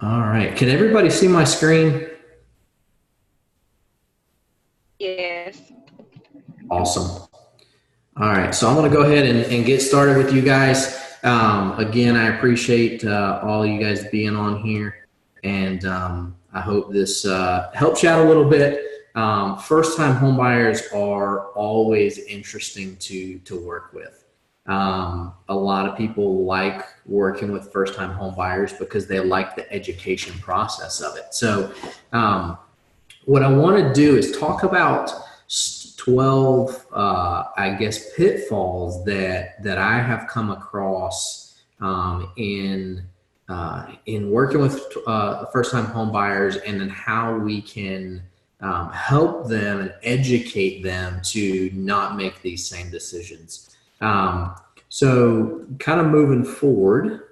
All right. Can everybody see my screen? Yes. Awesome. All right. So I'm going to go ahead and get started with you guys. Again, I appreciate all you guys being on here. And I hope this helps you out a little bit. First-time homebuyers are always interesting to work with. A lot of people like working with first-time homebuyers because they like the education process of it. So what I want to do is talk about 12, I guess, pitfalls that I have come across in working with first-time home buyers, and then how we can help them and educate them to not make these same decisions. So, kind of moving forward,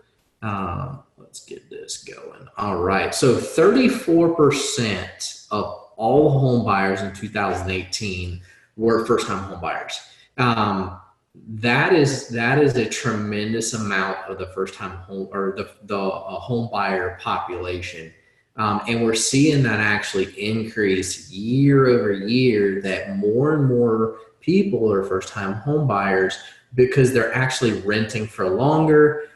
let's get this going. All right. So 34% of all home buyers in 2018 were first-time home buyers. That is a tremendous amount of the first-time home, or the home buyer population. And we're seeing that actually increase year over year, that more and more people are first-time home buyers because they're actually renting for longer.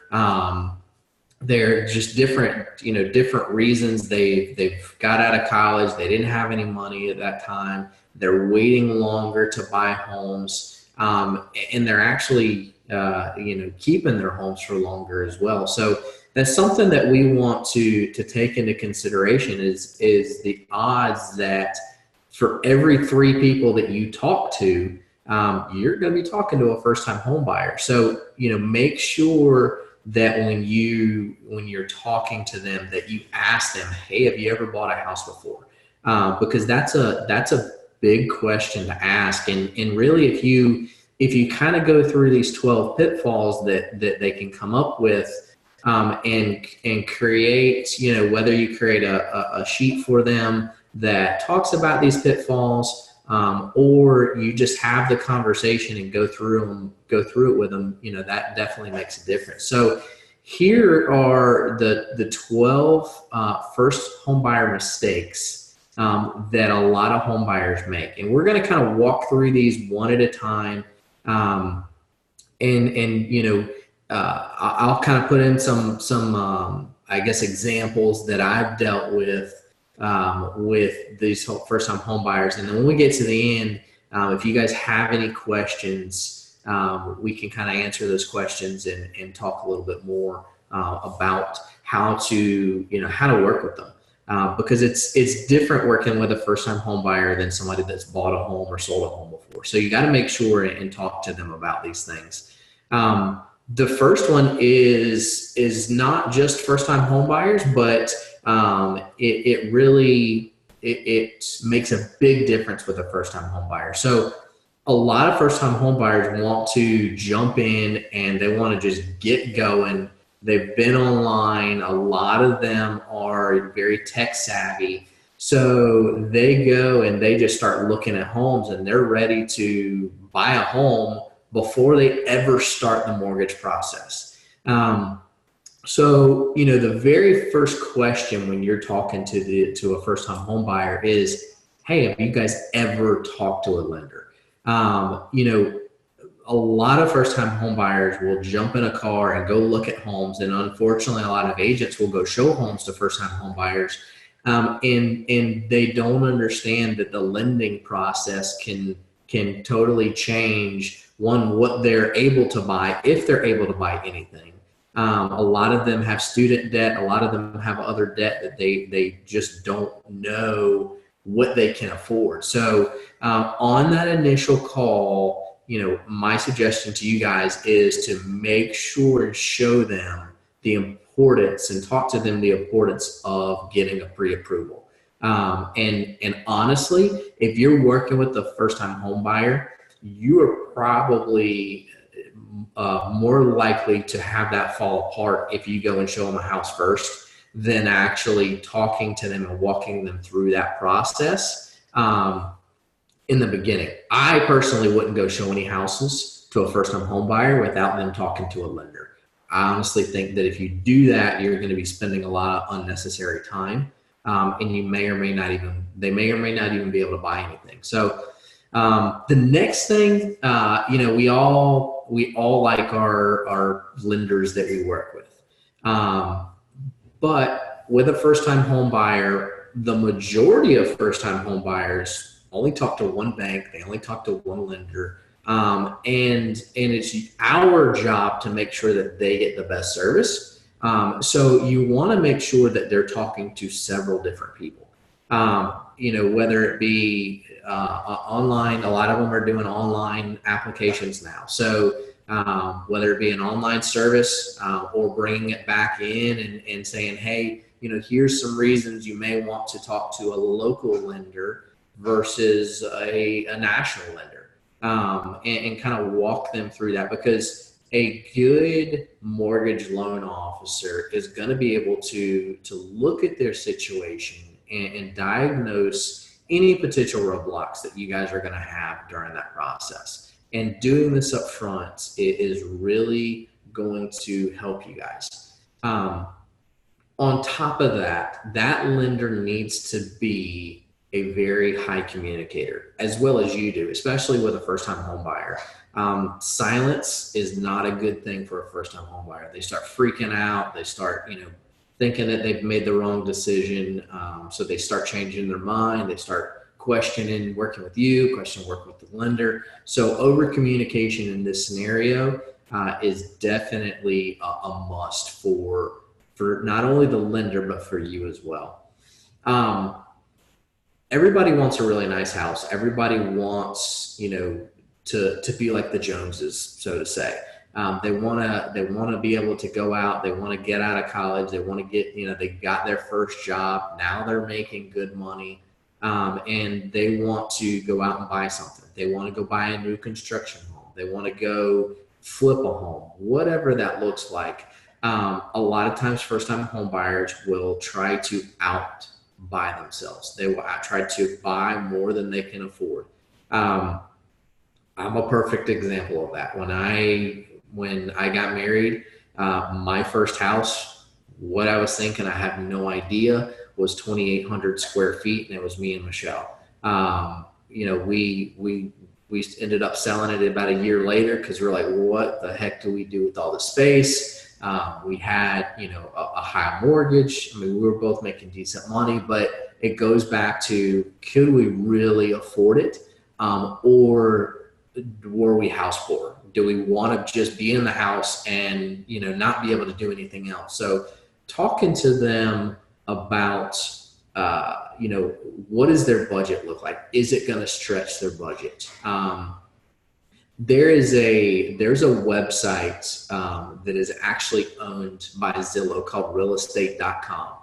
They're just different, different reasons. They've got out of college. They didn't have any money at that time. They're waiting longer to buy homes, and they're actually, keeping their homes for longer as well. So that's something that we want to take into consideration, is the odds that for every three people that you talk to, you're going to be talking to a first-time home buyer. So make sure that when you're talking to them, that you ask them, hey, have you ever bought a house before? Because that's a big question to ask. And really, if you kind of go through these 12 pitfalls that they can come up with, and create, whether you create a sheet for them that talks about these pitfalls, or you just have the conversation and go through it with them, that definitely makes a difference. So here are the 12 first home buyer mistakes that a lot of home buyers make, and we're going to kind of walk through these one at a time. I'll kind of put in some I guess examples that I've dealt with these first-time home buyers. And then when we get to the end, if you guys have any questions, we can kind of answer those questions and talk a little bit more about how to work with them. Because it's different working with a first-time home buyer than somebody that's bought a home or sold a home before. So you got to make sure and talk to them about these things. The first one is not just first-time home buyers, but it really makes a big difference with a first-time home buyer. So a lot of first-time home buyers want to jump in and they want to just get going. They've been online. A lot of them are very tech savvy. So they go and they just start looking at homes, and they're ready to buy a home before they ever start the mortgage process. So, the very first question when you're talking to a first-time home buyer is, hey, have you guys ever talked to a lender? A lot of first-time home buyers will jump in a car and go look at homes, and unfortunately, a lot of agents will go show homes to first-time home buyers, and they don't understand that the lending process can totally change what they're able to buy, if they're able to buy anything. A lot of them have student debt. A lot of them have other debt that they just don't know what they can afford. So on that initial call, my suggestion to you guys is to make sure and show them the importance and talk to them the importance of getting a pre-approval. And honestly, if you're working with a first-time home buyer, you are probably more likely to have that fall apart if you go and show them a house first than actually talking to them and walking them through that process in the beginning. I personally wouldn't go show any houses to a first-time home buyer without them talking to a lender. I honestly think that if you do that, you're going to be spending a lot of unnecessary time, and you may or may not even they may or may not even be able to buy anything. So the next thing, we all like our lenders that we work with, but with a first-time home buyer, the majority of first-time home buyers only talk to one bank. They only talk to one lender. And it's our job to make sure that they get the best service. So you want to make sure that they're talking to several different people. Whether it be online, a lot of them are doing online applications now. So whether it be an online service or bringing it back in and saying, hey, here's some reasons you may want to talk to a local lender versus a national lender, and kind of walk them through that, because a good mortgage loan officer is going to be able to look at their situation and diagnose any potential roadblocks that you guys are going to have during that process. And doing this up front is really going to help you guys. On top of that, that lender needs to be a very high communicator, as well as you do, especially with a first-time home buyer. Silence is not a good thing for a first-time home buyer. They start freaking out. They start, thinking that they've made the wrong decision. So they start changing their mind. They start questioning working with you, questioning working with the lender. So over communication in this scenario is definitely a must for not only the lender, but for you as well. Everybody wants a really nice house. Everybody wants, to be like the Joneses, so to say. They want to be able to go out. They want to get out of college. They want to get, they got their first job. Now they're making good money. And they want to go out and buy something. They want to go buy a new construction home. They want to go flip a home, whatever that looks like. A lot of times first-time home buyers will try to buy themselves. They will try to buy more than they can afford. I'm a perfect example of that. When I got married, my first house, what I was thinking, I have no idea, was 2,800 square feet, and it was me and Michelle. We ended up selling it about a year later because we're like, what the heck do we do with all the space? We had, a high mortgage. I mean, we were both making decent money, but it goes back to, could we really afford it? Or were we house poor? Do we want to just be in the house and, not be able to do anything else? So talking to them about, what does their budget look like? Is it going to stretch their budget? There's a website that is actually owned by Zillow called realestate.com.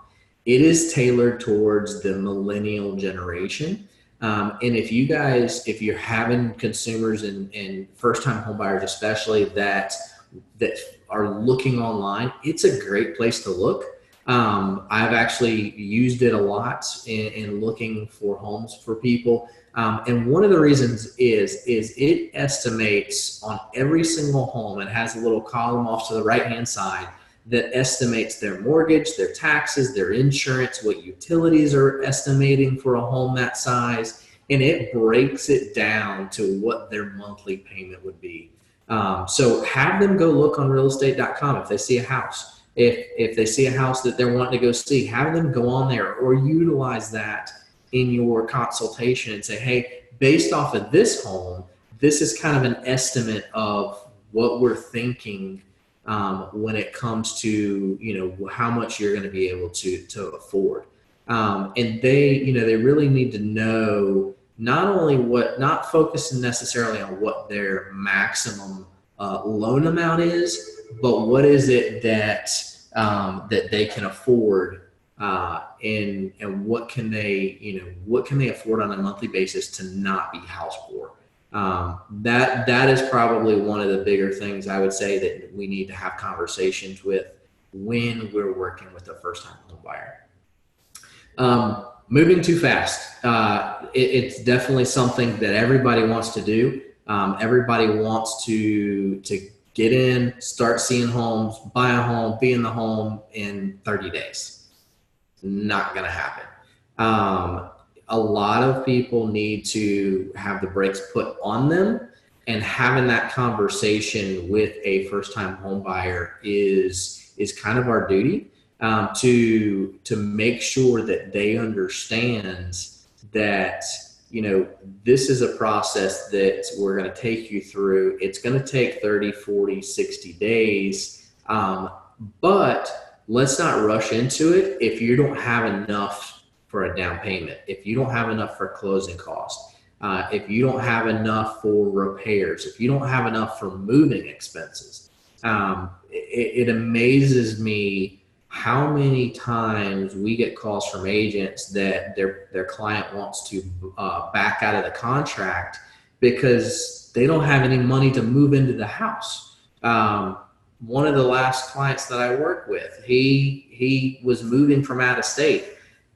It is tailored towards the millennial generation. And if you're having consumers and first-time home buyers, especially that are looking online, it's a great place to look. I've actually used it a lot in looking for homes for people. And one of the reasons is it estimates on every single home. It has a little column off to the right-hand side that estimates their mortgage, their taxes, their insurance, what utilities are estimating for a home that size, and it breaks it down to what their monthly payment would be. So have them go look on realestate.com if they see a house. If they see a house that they're wanting to go see, have them go on there or utilize that in your consultation and say, hey, based off of this home, this is kind of an estimate of what we're thinking when it comes to, how much you're going to be able to afford. And they really need to know not focusing necessarily on what their maximum loan amount is, but what is it that they can afford, and what can they afford on a monthly basis to not be house poor. That is probably one of the bigger things I would say that we need to have conversations with when we're working with a first-time home buyer. Moving too fast. It's definitely something that everybody wants to do. Everybody wants to get in, start seeing homes, buy a home, be in the home in 30 days. Not going to happen. A lot of people need to have the brakes put on them, and having that conversation with a first-time home buyer is kind of our duty, to make sure that they understand that, you know, this is a process that we're going to take you through. It's going to take 30, 40, 60 days. But let's not rush into it if you don't have enough for a down payment, if you don't have enough for closing costs, if you don't have enough for repairs, if you don't have enough for moving expenses. It amazes me how many times we get calls from agents that their client wants to back out of the contract because they don't have any money to move into the house. One of the last clients that I worked with, he was moving from out of state,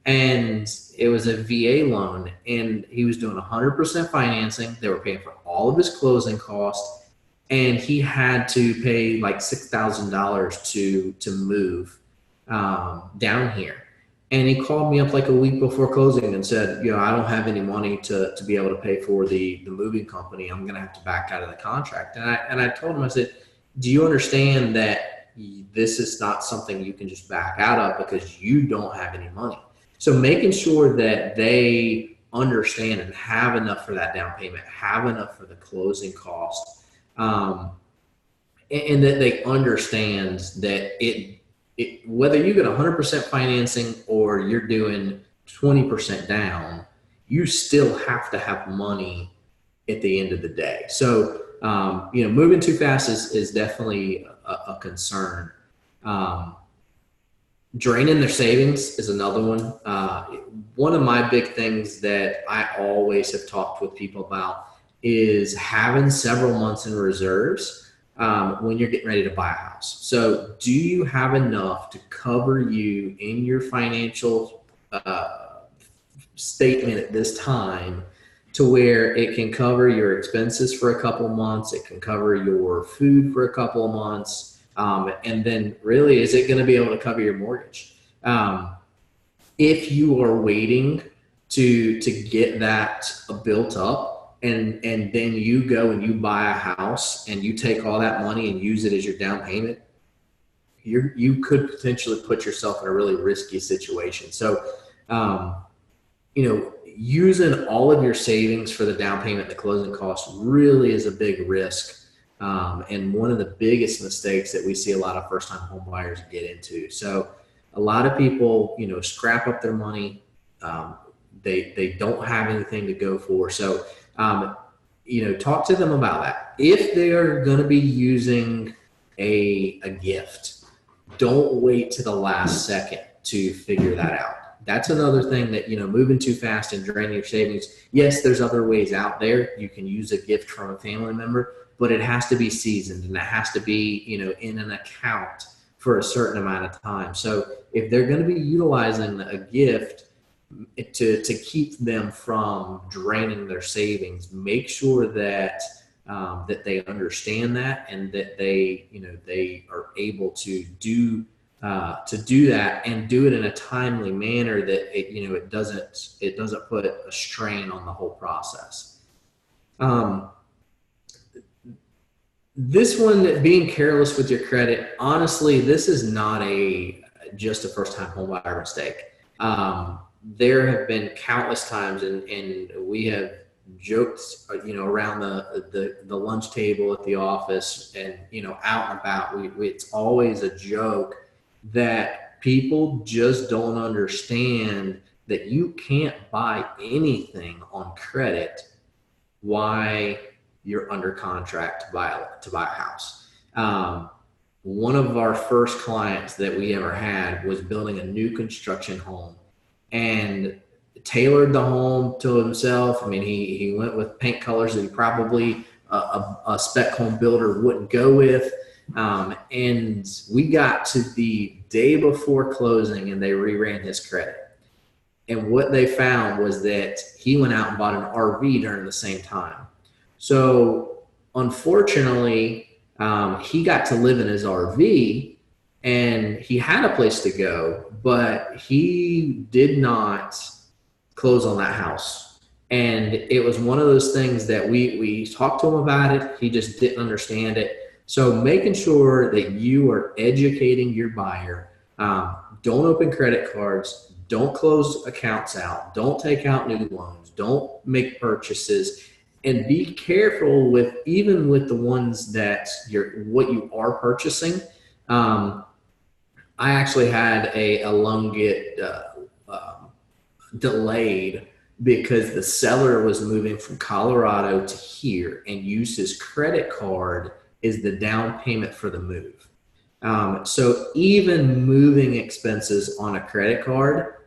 and it was a VA loan, and he was doing 100% financing. They were paying for all of his closing costs, and he had to pay like $6,000 to move down here. And he called me up like a week before closing and said, you know, I don't have any money to be able to pay for the moving company. I'm going to have to back out of the contract. And I told him, I said, do you understand that this is not something you can just back out of because you don't have any money? So making sure that they understand and have enough for that down payment, have enough for the closing cost, and that they understand that whether you get 100% financing or you're doing 20% down, you still have to have money at the end of the day. So, you know, moving too fast is definitely a concern. Draining their savings is another one. One of my big things that I always have talked with people about is having several months in reserves when you're getting ready to buy a house. So do you have enough to cover you in your financial statement at this time, to where it can cover your expenses for a couple of months, it can cover your food for a couple of months, and then really, is it going to be able to cover your mortgage? If you are waiting to get that built up, and then you go and you buy a house and you take all that money and use it as your down payment, you could potentially put yourself in a really risky situation. So, you know, using all of your savings for the down payment and the closing costs really is a big risk, and one of the biggest mistakes that we see a lot of first-time home buyers get into. So a lot of people, you know, scrap up their money. They don't have anything to go for. So, you know, talk to them about that. If they are going to be using a gift, don't wait to the last second to figure that out. That's another thing that, you know, moving too fast and draining your savings. Yes, there's other ways out there. You can use a gift from a family member, but it has to be seasoned, and it has to be, you know, in an account for a certain amount of time. So if they're going to be utilizing a gift to keep them from draining their savings, make sure that that they understand that, and that they, you know, they are able to do that, and do it in a timely manner that it, you know, it doesn't put a strain on the whole process. This one, being careless with your credit, honestly, this is not just a first-time home buyer mistake. There have been countless times, and we have joked, you know, around the lunch table at the office, and, you know, out and about. It's always a joke that people just don't understand that you can't buy anything on credit while you're under contract to buy a house. One of our first clients that we ever had was building a new construction home, and tailored the home to himself. I mean, he went with paint colors that he probably a spec home builder wouldn't go with. And we got to the day before closing, and they reran his credit. And what they found was that he went out and bought an RV during the same time. So unfortunately, He got to live in his RV and he had a place to go, but he did not close on that house. And it was one of those things that we talked to him about it. He just didn't understand it. So making sure that you are educating your buyer. Don't open credit cards. Don't close accounts out. Don't take out new loans. Don't make purchases. And be careful with even with the ones that what you are purchasing. I actually had a loan get delayed because the seller was moving from Colorado to here and used his credit card as the down payment for the move. So even moving expenses on a credit card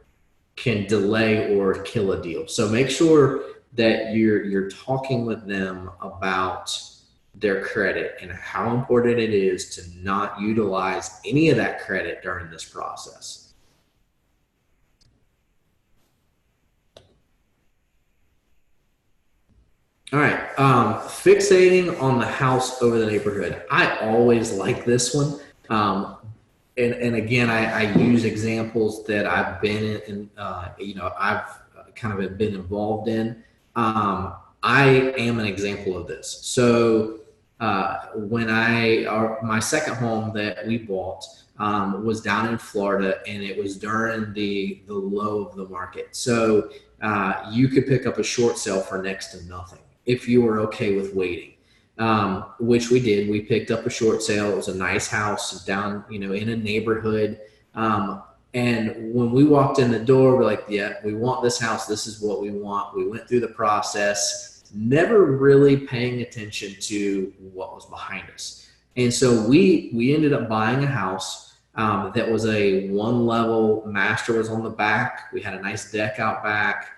can delay or kill a deal. So make sure that you're talking with them about their credit and how important it is to not utilize any of that credit during this process. All right, fixating on the house over the neighborhood. I always like this one. And again, I use examples that I've been in, I've kind of been involved in. I am an example of this. So when my second home that we bought was down in Florida, and it was during the low of the market. So you could pick up a short sale for next to nothing if you were okay with waiting. Which we did. We picked up a short sale. It was a nice house down, in a neighborhood. And when we walked in the door, we're like, yeah, we want this house. This is what we want. We went through the process, never really paying attention to what was behind us. And so we ended up buying a house that was a one level. Master was on the back. We had a nice deck out back.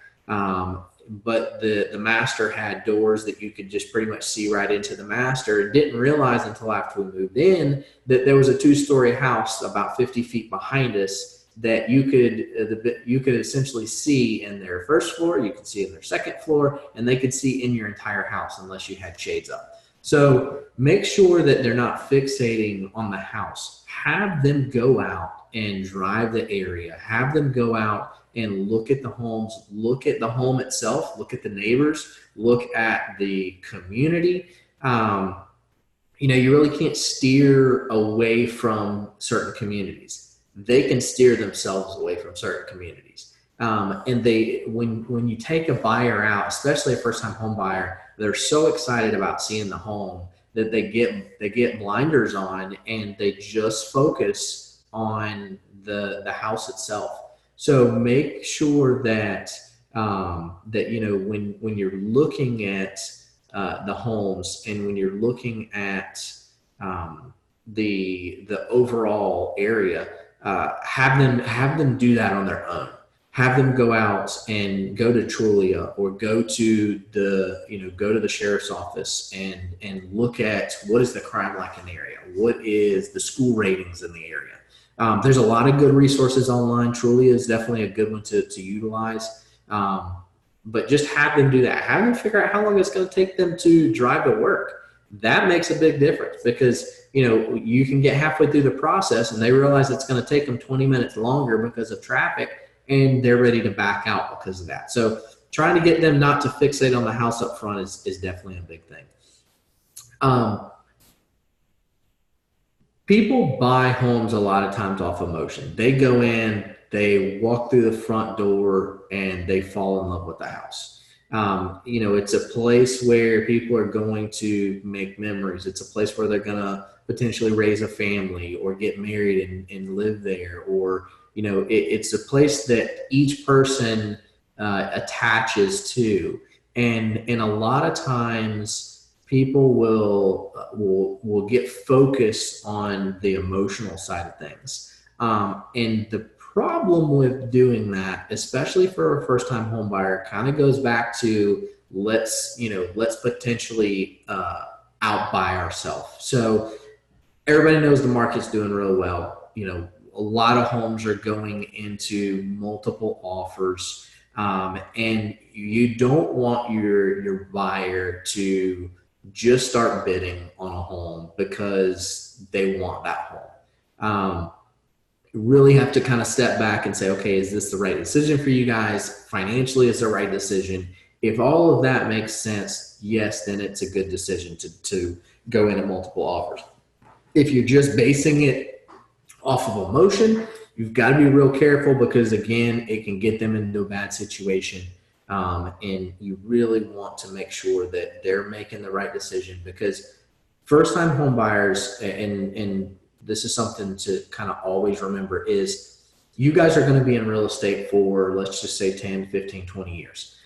But the master had doors that you could just pretty much see right into the master. Didn't realize until after we moved in that there was a 2-story house about 50 feet behind us that you could essentially see in their first floor, you could see in their second floor, and they could see in your entire house unless you had shades up. So make sure that they're not fixating on the house. Have them go out and drive the area. Have them go out and look at the homes, look at the home itself, look at the neighbors, look at the community. You really can't steer away from certain communities. They can steer themselves away from certain communities. And when you take a buyer out, especially a first-time home buyer, they're so excited about seeing the home that they get blinders on and they just focus on the house itself. So make sure that when you're looking at the homes and when you're looking at the overall area, have them do that on their own. Have them go out and go to Trulia or go to the sheriff's office and look at what is the crime like in the area, what is the school ratings in the area. There's a lot of good resources online. Trulia is definitely a good one to utilize. But just have them do that. Have them figure out how long it's going to take them to drive to work. That makes a big difference because, you can get halfway through the process and they realize it's going to take them 20 minutes longer because of traffic and they're ready to back out because of that. So trying to get them not to fixate on the house up front is definitely a big thing. People buy homes a lot of times off emotion. They go in, they walk through the front door, and they fall in love with the house. It's a place where people are going to make memories. It's a place where they're going to potentially raise a family or get married and live there. Or, it's a place that each person attaches to. And a lot of times, people will get focused on the emotional side of things. And the problem with doing that, especially for a first-time home buyer, kind of goes back to let's potentially outbuy ourselves. So everybody knows the market's doing really well. A lot of homes are going into multiple offers. And you don't want your buyer to just start bidding on a home because they want that home. Really have to kind of step back and say, okay, is this the right decision for you guys? Financially, is the right decision? If all of that makes sense, yes, then it's a good decision to go in at multiple offers. If you're just basing it off of emotion, you've got to be real careful because, again, it can get them into a bad situation. And you really want to make sure that they're making the right decision, because first-time home buyers, and this is something to kind of always remember, is you guys are going to be in real estate for, let's just say, 10, 15, 20 years.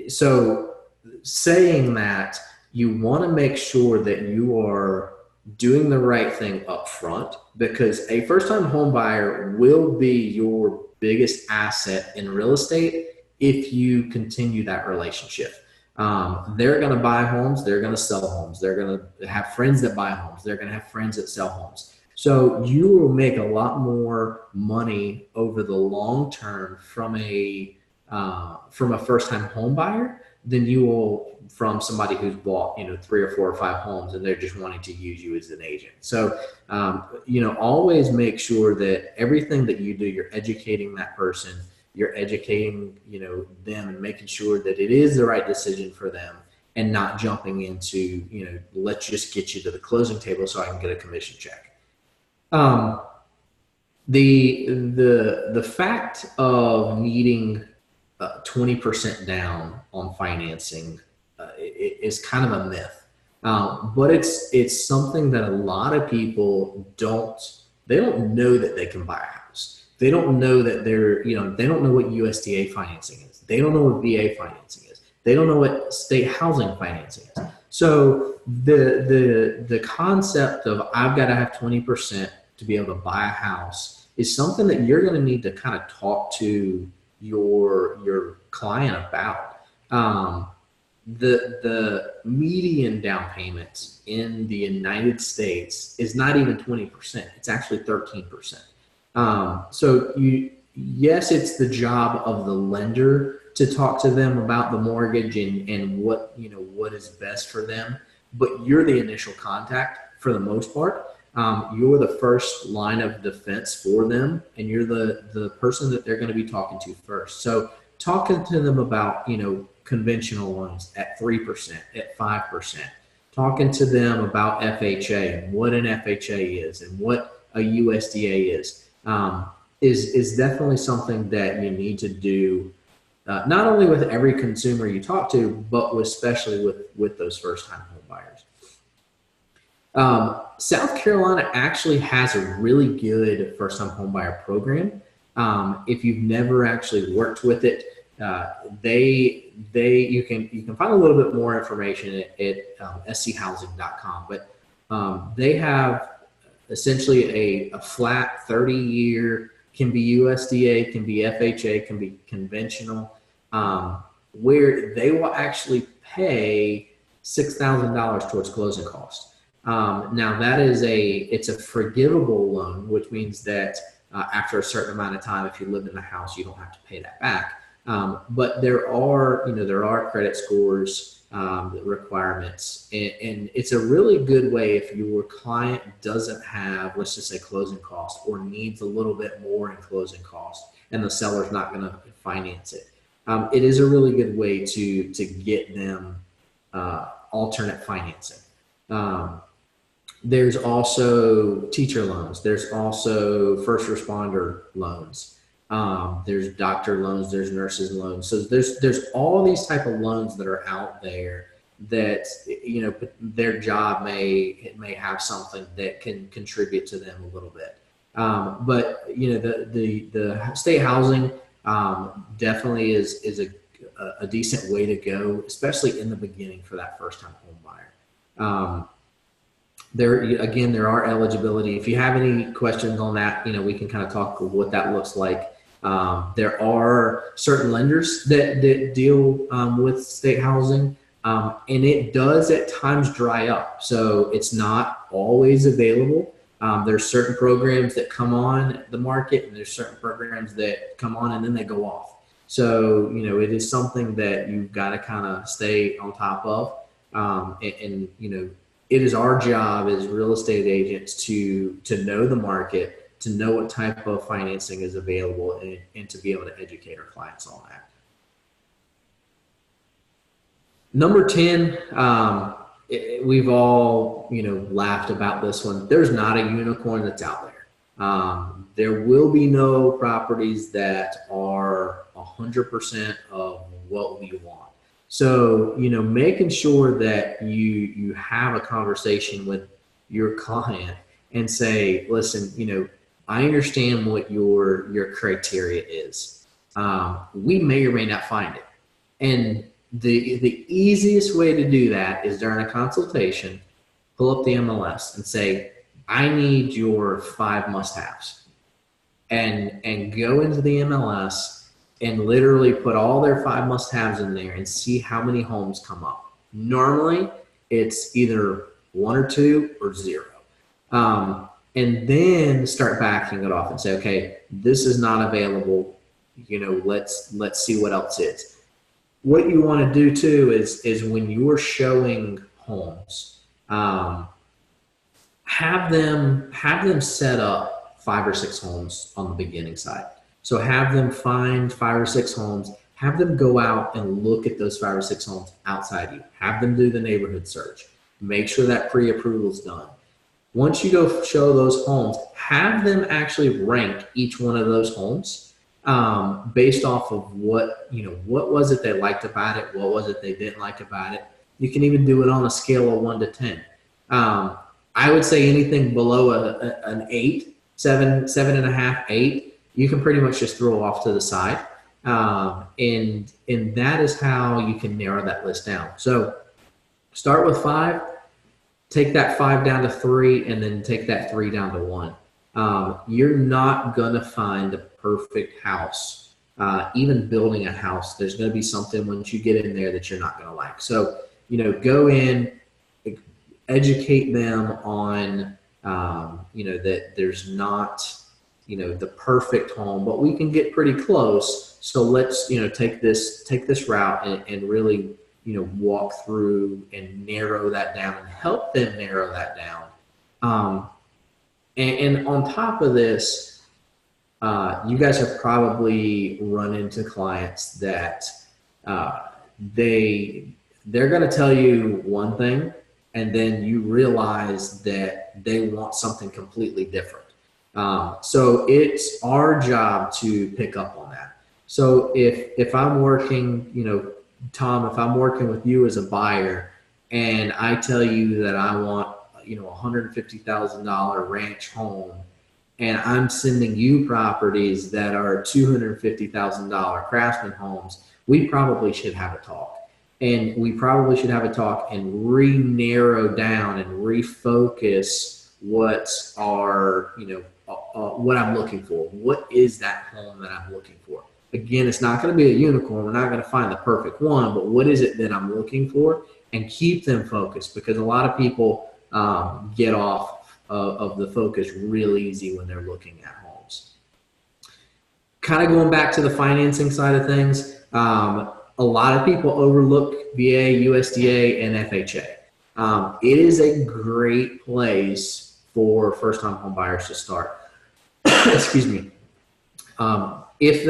So saying that, you want to make sure that you are doing the right thing up front, because a first-time home buyer will be your biggest asset in real estate if you continue that relationship. They're going to buy homes. They're going to sell homes. They're going to have friends that buy homes. They're going to have friends that sell homes. So you will make a lot more money over the long term from a first-time home buyer than you will from somebody who's bought 3 or 4 or 5 homes and they're just wanting to use you as an agent. So always make sure that everything that you do, you're educating that person. You're educating, them, and making sure that it is the right decision for them, and not jumping into, let's just get you to the closing table so I can get a commission check. The fact of needing 20% down on financing is kind of a myth, but it's something that a lot of people don't know that they can buy a house. They don't know that they don't know what USDA financing is. They don't know what VA financing is. They don't know what state housing financing is. So the concept of I've got to have 20% to be able to buy a house is something that you're going to need to kind of talk to your client about. The median down payment in the United States is not even 20%. It's actually 13%. So yes, it's the job of the lender to talk to them about the mortgage and what is best for them, but you're the initial contact for the most part. You're the first line of defense for them, and you're the person that they're going to be talking to first. So talking to them about, conventional loans at 3%, at 5%, talking to them about FHA and what an FHA is and what a USDA is definitely something that you need to do, not only with every consumer you talk to, but especially with those first-time home buyers. South Carolina actually has a really good first-time home buyer program. If you've never actually worked with it, you can find a little bit more information at schousing.com, but they have essentially a flat 30-year, can be USDA, can be FHA, can be conventional, where they will actually pay $6,000 towards closing costs. Now that it's a forgivable loan, which means that after a certain amount of time, if you live in the house, you don't have to pay that back. But there are credit scores, requirements, and it's a really good way if your client doesn't have, let's just say, closing costs, or needs a little bit more in closing costs, and the seller's not going to finance it. It is a really good way to get them alternate financing. There's also teacher loans. There's also first responder loans. There's doctor loans, there's nurses loans. So there's all these type of loans that are out there that, their job may have something that can contribute to them a little bit. But the state housing definitely is a decent way to go, especially in the beginning for that first time home buyer. There are eligibility. If you have any questions on that, we can kind of talk what that looks like. There are certain lenders that deal with state housing, and it does at times dry up. So it's not always available. There's certain programs that come on the market, and there's certain programs that come on and then they go off. So, it is something that you've got to kind of stay on top of. And it is our job as real estate agents to know the market, to know what type of financing is available, and to be able to educate our clients on that. Number 10, we've all, laughed about this one. There's not a unicorn that's out there. There will be no properties that are 100% of what we want. So, making sure that you have a conversation with your client and say, listen, I understand what your criteria is. We may or may not find it. And the easiest way to do that is during a consultation, pull up the MLS and say, I need your 5 must-haves, and go into the MLS and literally put all their 5 must-haves in there and see how many homes come up. Normally, it's either 1 or 2 or 0. And then start backing it off and say, okay, this is not available. Let's see what else is. What you want to do too is when you're showing homes, have them set up 5 or 6 homes on the beginning side. So have them find 5 or 6 homes, have them go out and look at those 5 or 6 homes outside you, have them do the neighborhood search, make sure that pre-approval is done. Once you go show those homes, have them actually rank each one of those homes based off of what was it they liked about it, what was it they didn't like about it. You can even do it on a scale of 1 to 10. I would say anything below an 8, 7.5, 8, you can pretty much just throw off to the side. And that is how you can narrow that list down. So start with 5, take that 5 down to 3, and then take that 3 down to 1. You're not going to find the perfect house. Even building a house, there's going to be something once you get in there that you're not going to like. So, go in, educate them on, that there's not, the perfect home, but we can get pretty close. So let's, take this route and really, walk through and narrow that down and help them narrow that down. And on top of this, you guys have probably run into clients that they're going to tell you one thing, and then you realize that they want something completely different. So it's our job to pick up on that. So if I'm working, Tom, if I'm working with you as a buyer and I tell you that I want, $150,000 ranch home, and I'm sending you properties that are $250,000 craftsman homes, we probably should have a talk. And we probably should have a talk and re-narrow down and refocus what's our, what I'm looking for. What is that home that I'm looking for? Again, it's not going to be a unicorn. We're not going to find the perfect one, but what is it that I'm looking for? And keep them focused, because a lot of people get off of the focus real easy when they're looking at homes. Kind of going back to the financing side of things, a lot of people overlook VA, USDA, and FHA. It is a great place for first-time home buyers to start. Excuse me. If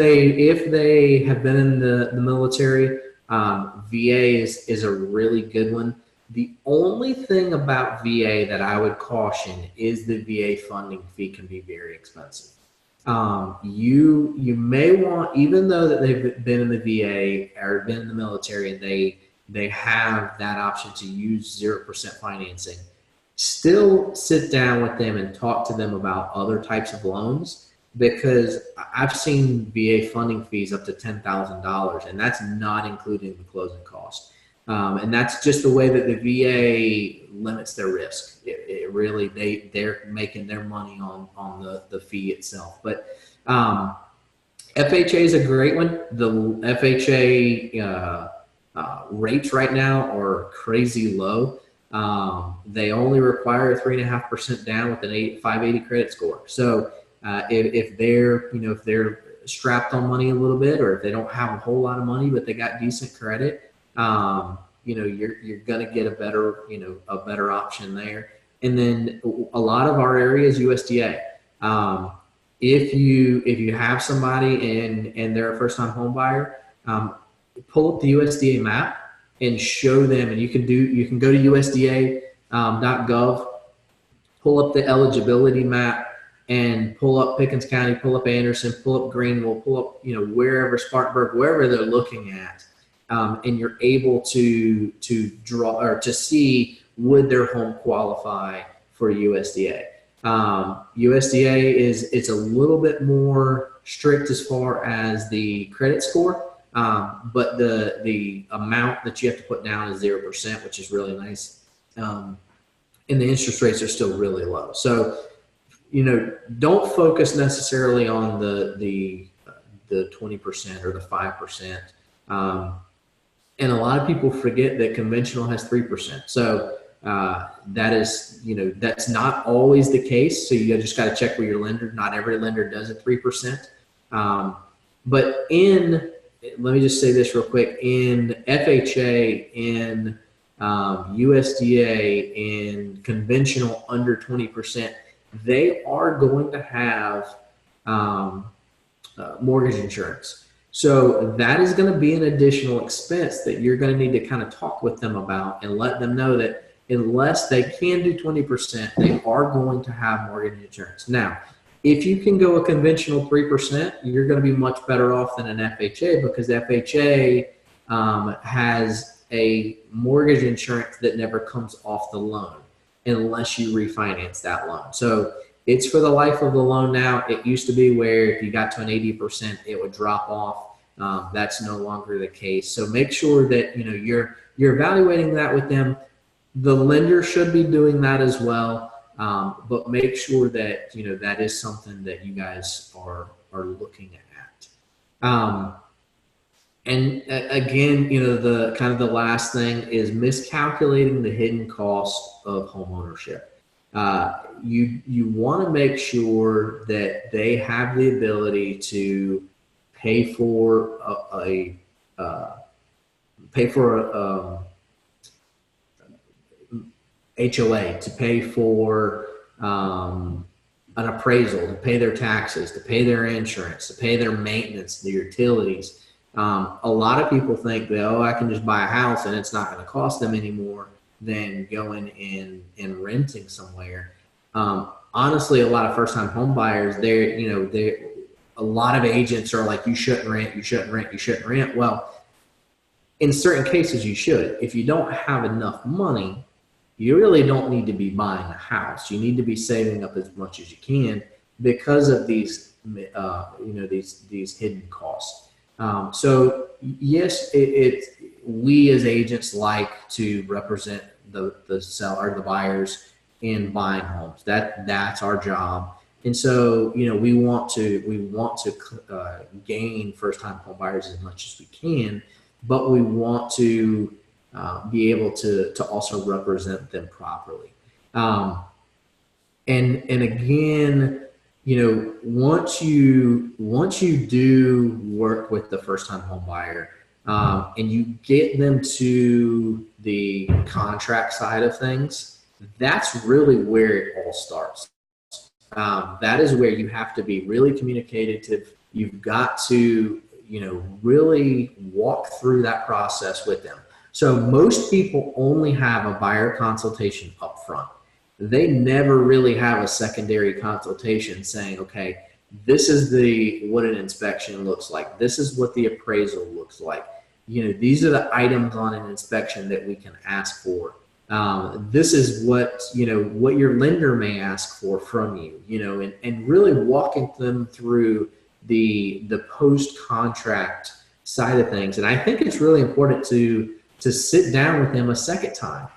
they have been in the military, VA is a really good one. The only thing about VA that I would caution is the VA funding fee can be very expensive. You may want, even though that they've been in the VA or been in the military and they have that option to use 0% financing, still sit down with them and talk to them about other types of loans, because I've seen VA funding fees up to $10,000, and that's not including the closing cost. And that's just the way that the VA limits their risk. It really, they're making their money on the fee itself. But FHA is a great one. The FHA rates right now are crazy low. They only require a 3.5% down with an 580 credit score. So if they're strapped on money a little bit, or if they don't have a whole lot of money but they got decent credit, you're going to get a better, a better option there. And then a lot of our area is USDA. If you have somebody and they're a first-time home buyer, pull up the USDA map and show them, and you can go to USDA.gov, pull up the eligibility map, and pull up Pickens County, pull up Anderson, pull up Greenville, pull up wherever, Spartanburg, wherever they're looking at, and you're able to draw or to see, would their home qualify for USDA. USDA it's a little bit more strict as far as the credit score, but the amount that you have to put down is 0%, which is really nice, and the interest rates are still really low. So don't focus necessarily on the 20% or the 5%. And a lot of people forget that conventional has 3%. So that is, that's not always the case. So you just got to check with your lender. Not every lender does a 3%. But let me just say this real quick, in FHA, in USDA, in conventional under 20%, they are going to have mortgage insurance. So that is going to be an additional expense that you're going to need to kind of talk with them about and let them know that unless they can do 20%, they are going to have mortgage insurance. Now, if you can go a conventional 3%, you're going to be much better off than an FHA, because FHA has a mortgage insurance that never comes off the loan unless you refinance that loan. So it's for the life of the loan now. It used to be where if you got to an 80%, it would drop off. That's no longer the case. So make sure that you're evaluating that with them. The lender should be doing that as well, but make sure that that is something that you guys are looking at. And again, the kind of the last thing is miscalculating the hidden cost of home ownership. You want to make sure that they have the ability to pay for a HOA, to pay for an appraisal, to pay their taxes, to pay their insurance, to pay their maintenance, the utilities. A lot of people think that, I can just buy a house and it's not going to cost them any more than going and renting somewhere. Honestly, a lot of first-time home buyers, a lot of agents are like, you shouldn't rent, you shouldn't rent, you shouldn't rent. Well, in certain cases, you should. If you don't have enough money, you really don't need to be buying a house. You need to be saving up as much as you can because of these, these hidden costs. So yes, we as agents like to represent the seller, the buyers in buying homes. That's our job. And so, we want to gain first-time home buyers as much as we can, but we want to be able to also represent them properly. And again, once you do work with the first-time home buyer, and you get them to the contract side of things, that's really where it all starts. That is where you have to be really communicative. You've got to, really walk through that process with them. So most people only have a buyer consultation up front. They never really have a secondary consultation saying, okay, this is what an inspection looks like. This is what the appraisal looks like. These are the items on an inspection that we can ask for. This is what your lender may ask for from you, and really walking them through the post-contract side of things. And I think it's really important to sit down with them a second time,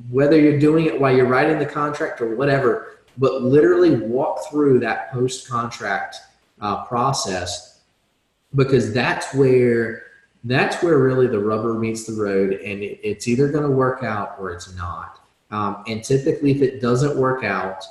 whether you're doing it while you're writing the contract or whatever, but literally walk through that post-contract process, because that's where really the rubber meets the road, and it's either going to work out or it's not. And typically, if it doesn't work out,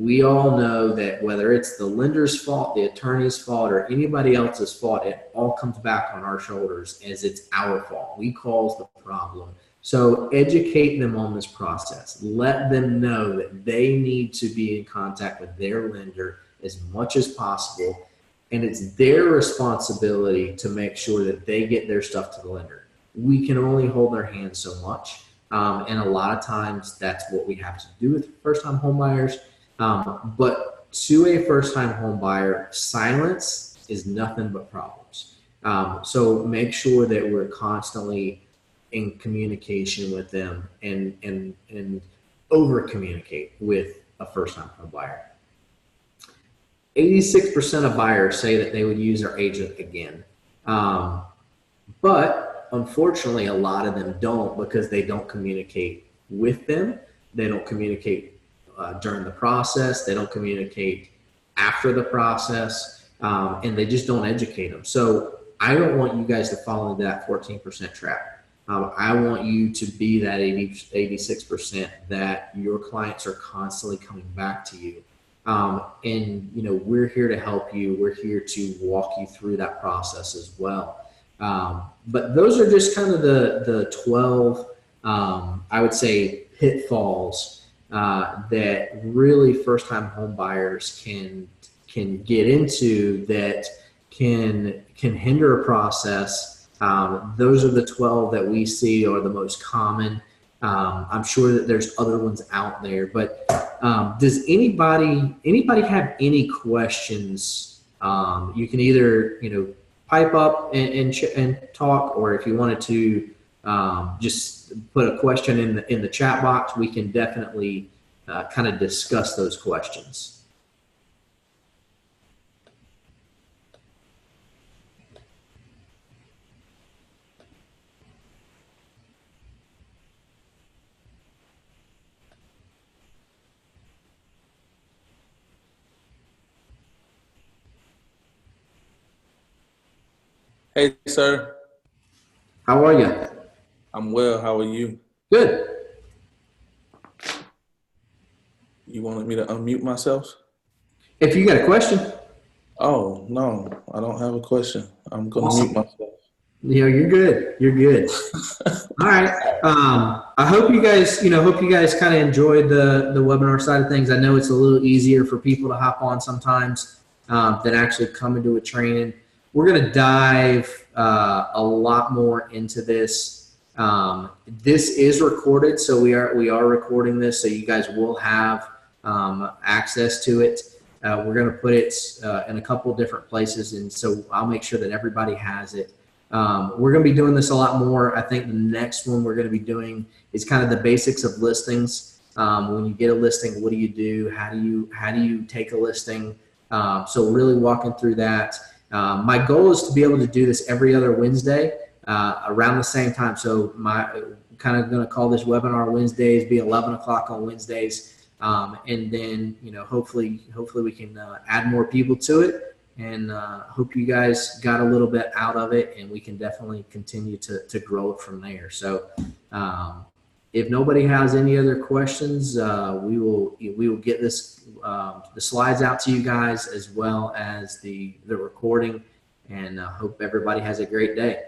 we all know that whether it's the lender's fault, the attorney's fault, or anybody else's fault, it all comes back on our shoulders as it's our fault. We caused the problem. So educate them on this process. Let them know that they need to be in contact with their lender as much as possible. And it's their responsibility to make sure that they get their stuff to the lender. We can only hold their hand so much. And a lot of times that's what we have to do with first-time home buyers. But to a first-time home buyer, silence is nothing but problems. So make sure that we're constantly in communication with them and over communicate with a first-time home buyer. 86% of buyers say that they would use their agent again. But unfortunately, a lot of them don't because they don't communicate with them. They don't communicate during the process. They don't communicate after the process, and they just don't educate them. So I don't want you guys to fall into that 14% trap. I want you to be that 86% that your clients are constantly coming back to you. And we're here to help you. We're here to walk you through that process as well. But those are just kind of the 12, I would say, pitfalls that really first-time home buyers can get into that can hinder a process. Those are the 12 that we see are the most common. I'm sure that there's other ones out there, but does anybody have any questions? You can either pipe up and talk, or if you wanted to just put a question in the chat box, we can definitely kind of discuss those questions. Hey, sir. How are you? I'm well. How are you? Good. You wanted me to unmute myself? If you got a question. Oh, no, I don't have a question. I'm going to mute myself. You're good. You're good. All right. I hope you guys, kind of enjoyed the webinar side of things. I know it's a little easier for people to hop on sometimes than actually come into a training. We're going to dive a lot more into this. This is recorded, so we are recording this, so you guys will have access to it. We're going to put it in a couple of different places, and so I'll make sure that everybody has it. We're going to be doing this a lot more. I think the next one we're going to be doing is kind of the basics of listings. When you get a listing, what do you do? How do you take a listing? So really walking through that. My goal is to be able to do this every other Wednesday around the same time. So my kind of going to call this webinar Wednesdays, be 11 o'clock on Wednesdays. And then, hopefully we can add more people to it, and hope you guys got a little bit out of it, and we can definitely continue to grow it from there. So if nobody has any other questions, we will get this the slides out to you guys, as well as the recording, and hope everybody has a great day.